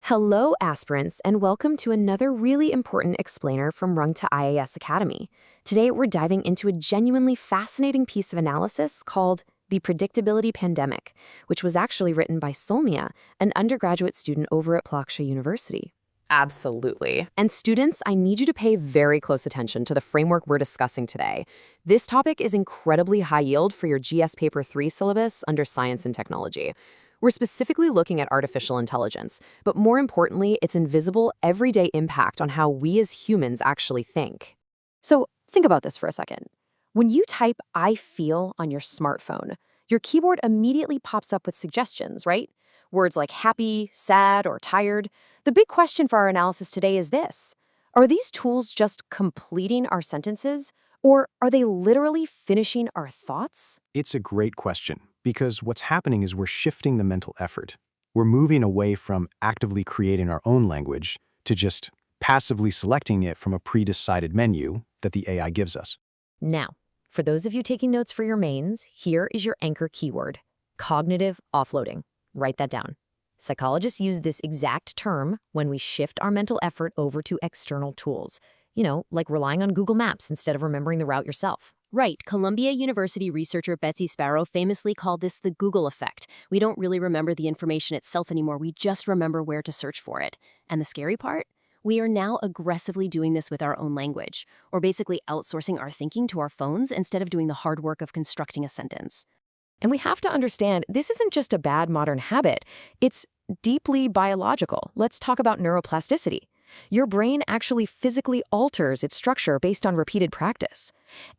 Hello, aspirants, and welcome to another really important explainer from Rungta IAS Academy. Today, we're diving into a genuinely fascinating piece of analysis called the Predictability Pandemic, which was actually written by Soumya, an undergraduate student over at Rungta University. Absolutely. And students, I need you to pay very close attention to the framework we're discussing today. This topic is incredibly high yield for your GS Paper 3 syllabus under Science and Technology. We're specifically looking at artificial intelligence, but more importantly, its invisible, everyday impact on how we as humans actually think. So think about this for a second. When you type "I feel" on your smartphone, your keyboard immediately pops up with suggestions, right? Words like happy, sad, or tired. The big question for our analysis today is this: are these tools just completing our sentences, or are they literally finishing our thoughts? It's a great question, because what's happening is we're shifting the mental effort. We're moving away from actively creating our own language to just passively selecting it from a pre-decided menu that the AI gives us. Now, for those of you taking notes for your mains, here is your anchor keyword: cognitive offloading. Write that down. Psychologists use this exact term when we shift our mental effort over to external tools. Like relying on Google Maps instead of remembering the route yourself. Right. Columbia University researcher Betsy Sparrow famously called this the Google effect. We don't really remember the information itself anymore. We just remember where to search for it. And the scary part? We are now aggressively doing this with our own language, or basically outsourcing our thinking to our phones instead of doing the hard work of constructing a sentence. And we have to understand this isn't just a bad modern habit. It's deeply biological. Let's talk about neuroplasticity. Your brain actually physically alters its structure based on repeated practice.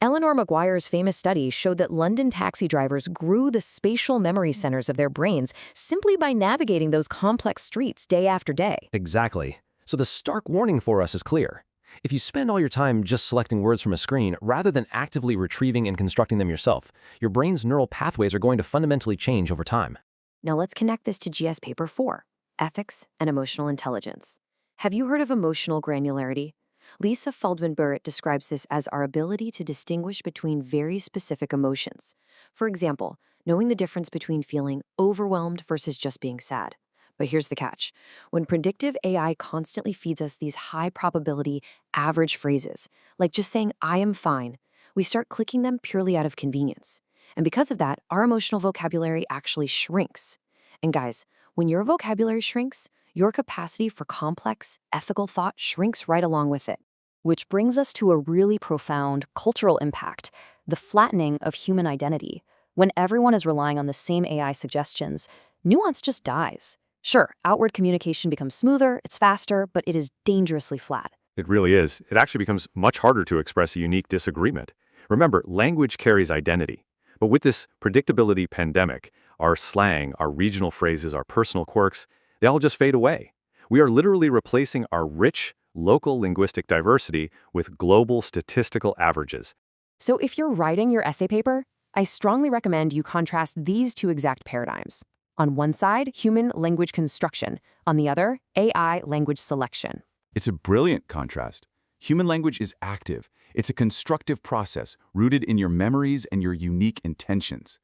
Eleanor Maguire's famous study showed that London taxi drivers grew the spatial memory centers of their brains simply by navigating those complex streets day after day. Exactly. So the stark warning for us is clear. If you spend all your time just selecting words from a screen rather than actively retrieving and constructing them yourself, your brain's neural pathways are going to fundamentally change over time. Now let's connect this to GS Paper 4, Ethics and Emotional Intelligence. Have you heard of emotional granularity? Lisa Feldman-Barrett describes this as our ability to distinguish between very specific emotions. For example, knowing the difference between feeling overwhelmed versus just being sad. But here's the catch. When predictive AI constantly feeds us these high-probability, average phrases, like just saying, "I am fine," we start clicking them purely out of convenience. And because of that, our emotional vocabulary actually shrinks. And guys, when your vocabulary shrinks, your capacity for complex, ethical thought shrinks right along with it. Which brings us to a really profound cultural impact, the flattening of human identity. When everyone is relying on the same AI suggestions, nuance just dies. Sure, outward communication becomes smoother, it's faster, but it is dangerously flat. It really is. It actually becomes much harder to express a unique disagreement. Remember, language carries identity. But with this predictability pandemic, our slang, our regional phrases, our personal quirks, they all just fade away. We are literally replacing our rich, local linguistic diversity with global statistical averages. So if you're writing your essay paper, I strongly recommend you contrast these two exact paradigms. On one side, human language construction. On the other, AI language selection. It's a brilliant contrast. Human language is active. It's a constructive process rooted in your memories and your unique intentions.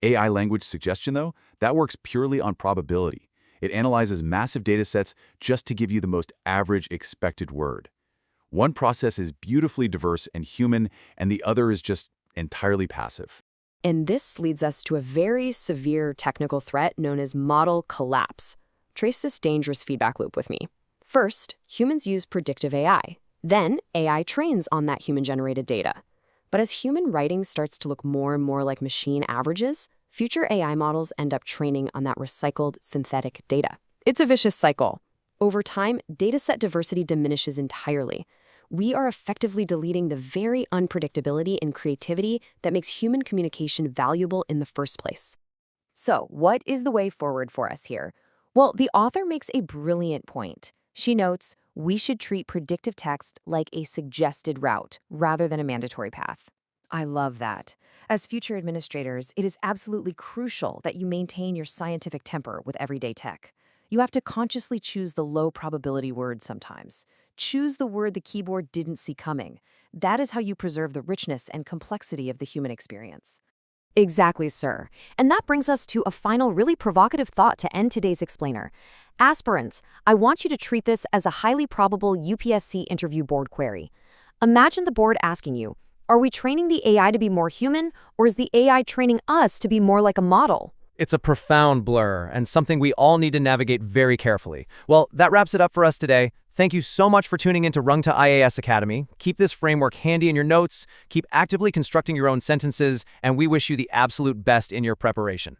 AI language suggestion, though, that works purely on probability. It analyzes massive data sets just to give you the most average expected word. One process is beautifully diverse and human, and the other is just entirely passive. And this leads us to a very severe technical threat known as model collapse. Trace this dangerous feedback loop with me. First, humans use predictive AI. Then, AI trains on that human-generated data. But as human writing starts to look more and more like machine averages, future AI models end up training on that recycled synthetic data. It's a vicious cycle. Over time, dataset diversity diminishes entirely. We are effectively deleting the very unpredictability and creativity that makes human communication valuable in the first place. So, what is the way forward for us here? Well, the author makes a brilliant point. She notes, we should treat predictive text like a suggested route rather than a mandatory path. I love that. As future administrators, it is absolutely crucial that you maintain your scientific temper with everyday tech. You have to consciously choose the low-probability word sometimes. Choose the word the keyboard didn't see coming. That is how you preserve the richness and complexity of the human experience. Exactly, sir. And that brings us to a final really provocative thought to end today's explainer. Aspirants, I want you to treat this as a highly probable UPSC interview board query. Imagine the board asking you, are we training the AI to be more human, or is the AI training us to be more like a model? It's a profound blur and something we all need to navigate very carefully. Well, that wraps it up for us today. Thank you so much for tuning into Rungta IAS Academy. Keep this framework handy in your notes, keep actively constructing your own sentences, and we wish you the absolute best in your preparation.